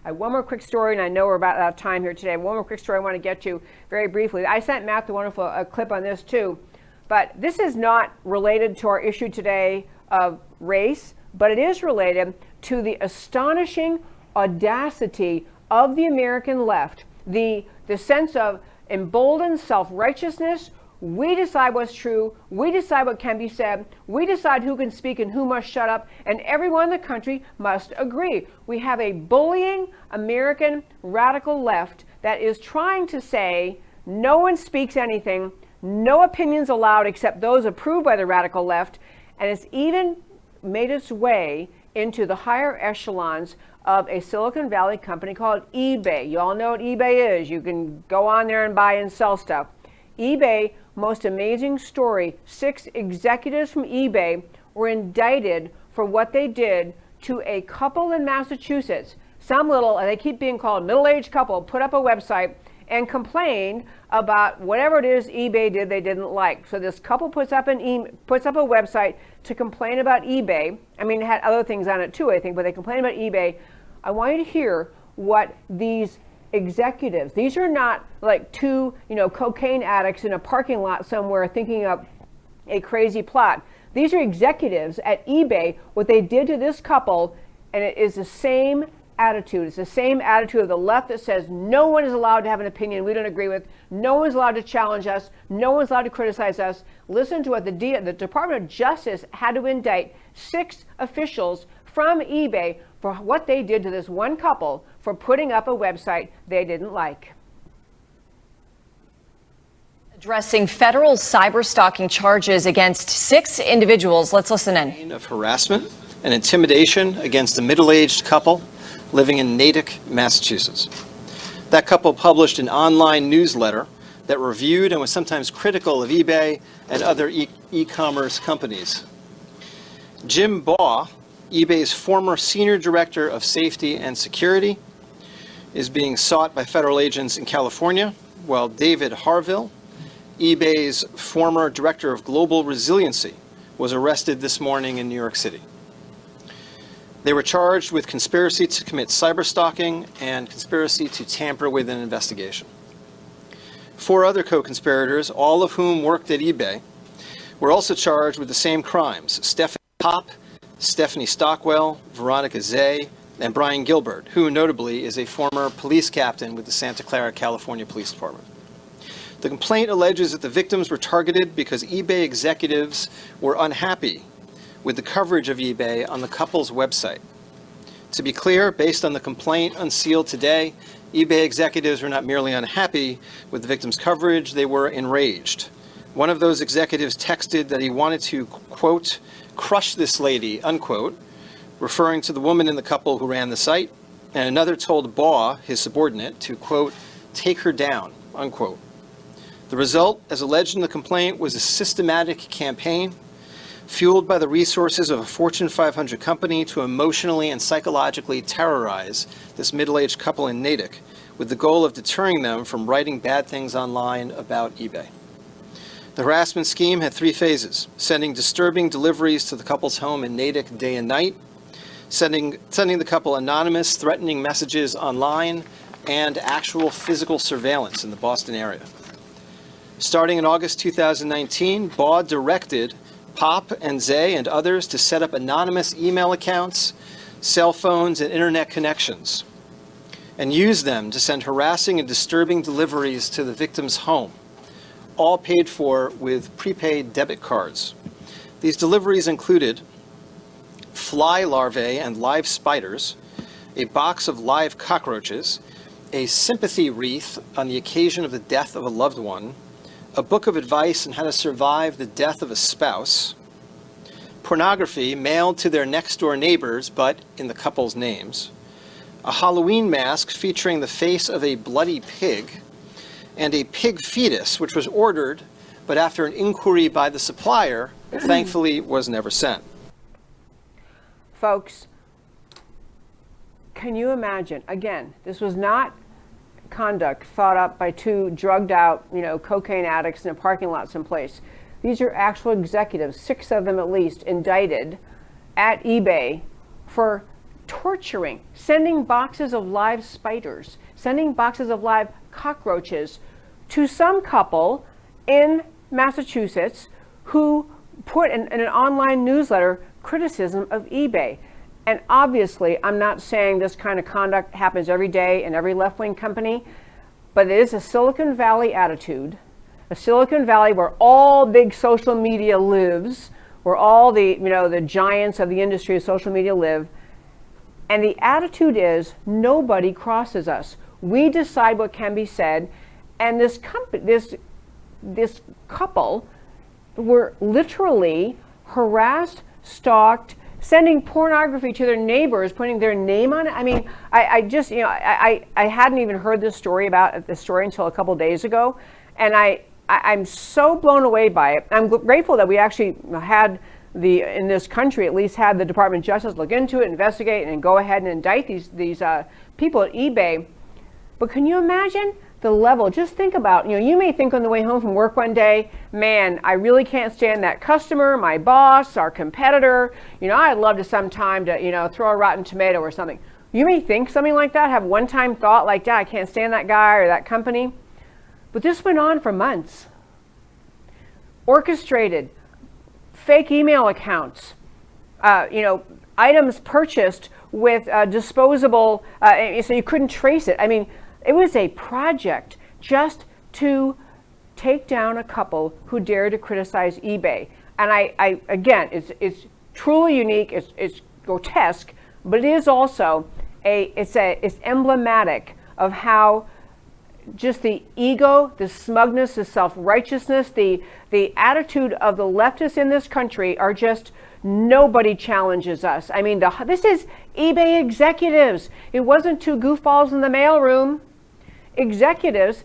I have one more quick story, and I know we're about out of time here today. One more quick story I want to get to very briefly. I sent Matt the wonderful clip on this too, but this is not related to our issue today of race, but it is related to the astonishing audacity of the American left, the sense of emboldened self-righteousness. We decide what's true. We decide what can be said. We decide who can speak and who must shut up. And everyone in the country must agree. We have a bullying American radical left that is trying to say no one speaks anything, no opinions allowed except those approved by the radical left. And it's even made its way into the higher echelons of a Silicon Valley company called eBay. You all know what eBay is. You can go on there and buy and sell stuff. eBay, most amazing story. 6 executives from eBay were indicted for what they did to a couple in Massachusetts. Some little, and they keep being called middle-aged couple, put up a website and complained about whatever it is eBay did they didn't like. So this couple puts up a website to complain about eBay. I mean, it had other things on it too, I think, but they complained about eBay. I want you to hear what these executives, these are not like 2, cocaine addicts in a parking lot somewhere thinking up a crazy plot. These are executives at eBay, what they did to this couple, and it is the same attitude. It's the same attitude of the left that says no one is allowed to have an opinion we don't agree with. No one's allowed to challenge us. No one's allowed to criticize us. Listen to what the Department of Justice had to indict 6 officials from eBay for what they did to this one couple for putting up a website they didn't like. Addressing federal cyber stalking charges against 6 individuals. Let's listen in. Of harassment and intimidation against a middle-aged couple living in Natick, Massachusetts. That couple published an online newsletter that reviewed and was sometimes critical of eBay and other e-commerce companies. Jim Baugh, eBay's former senior director of safety and security, is being sought by federal agents in California, while David Harville, eBay's former director of global resiliency, was arrested this morning in New York City. They were charged with conspiracy to commit cyberstalking and conspiracy to tamper with an investigation. 4 other co-conspirators, all of whom worked at eBay, were also charged with the same crimes: Stephanie Pop, Stephanie Stockwell, Veronica Zay, and Brian Gilbert, who notably is a former police captain with the Santa Clara, California Police Department. The complaint alleges that the victims were targeted because eBay executives were unhappy with the coverage of eBay on the couple's website. To be clear, based on the complaint unsealed today, eBay executives were not merely unhappy with the victims' coverage, they were enraged. One of those executives texted that he wanted to, quote, crush this lady, unquote, referring to the woman in the couple who ran the site, and another told Baugh, his subordinate, to, quote, take her down, unquote. The result, as alleged in the complaint, was a systematic campaign fueled by the resources of a Fortune 500 company to emotionally and psychologically terrorize this middle-aged couple in Natick, with the goal of deterring them from writing bad things online about eBay. The harassment scheme had 3 phases: sending disturbing deliveries to the couple's home in Natick day and night, sending the couple anonymous, threatening messages online, and actual physical surveillance in the Boston area. Starting in August 2019, Baugh directed Pop and Zay and others to set up anonymous email accounts, cell phones, and internet connections, and use them to send harassing and disturbing deliveries to the victim's home, all paid for with prepaid debit cards. These deliveries included fly larvae and live spiders, a box of live cockroaches, a sympathy wreath on the occasion of the death of a loved one, a book of advice on how to survive the death of a spouse, pornography mailed to their next-door neighbors but in the couple's names, a Halloween mask featuring the face of a bloody pig, and a pig fetus, which was ordered, but after an inquiry by the supplier, thankfully was never sent. Folks, can you imagine? Again, this was not conduct thought up by 2 drugged out, cocaine addicts in a parking lot someplace. These are actual executives, 6 of them at least, indicted at eBay for torturing, sending boxes of live spiders, sending boxes of live cockroaches to some couple in Massachusetts who put in an online newsletter criticism of eBay. And obviously, I'm not saying this kind of conduct happens every day in every left-wing company, but it is a Silicon Valley attitude, a Silicon Valley where all big social media lives, where all the, the giants of the industry of social media live. And the attitude is nobody crosses us. We decide what can be said. And this couple were literally harassed, stalked, sending pornography to their neighbors, putting their name on it. I mean, I just, I hadn't even heard this story until a couple days ago. And I'm so blown away by it. I'm grateful that we actually had in this country, at least had the Department of Justice look into it, investigate, and go ahead and indict these people at eBay. But can you imagine the level? Just think about, you may think on the way home from work one day, man, I really can't stand that customer, my boss, our competitor. I'd love to sometime to, throw a rotten tomato or something. You may think something like that, have one-time thought like, I can't stand that guy or that company. But this went on for months. Orchestrated, fake email accounts, items purchased with disposable, so you couldn't trace it. I mean, it was a project just to take down a couple who dared to criticize eBay. And I again, it's truly unique. It's grotesque, but it is also it's emblematic of how just the ego, the smugness, the self-righteousness, the attitude of the leftists in this country are just nobody challenges us. I mean, this is eBay executives. It wasn't two goofballs in the mailroom. Executives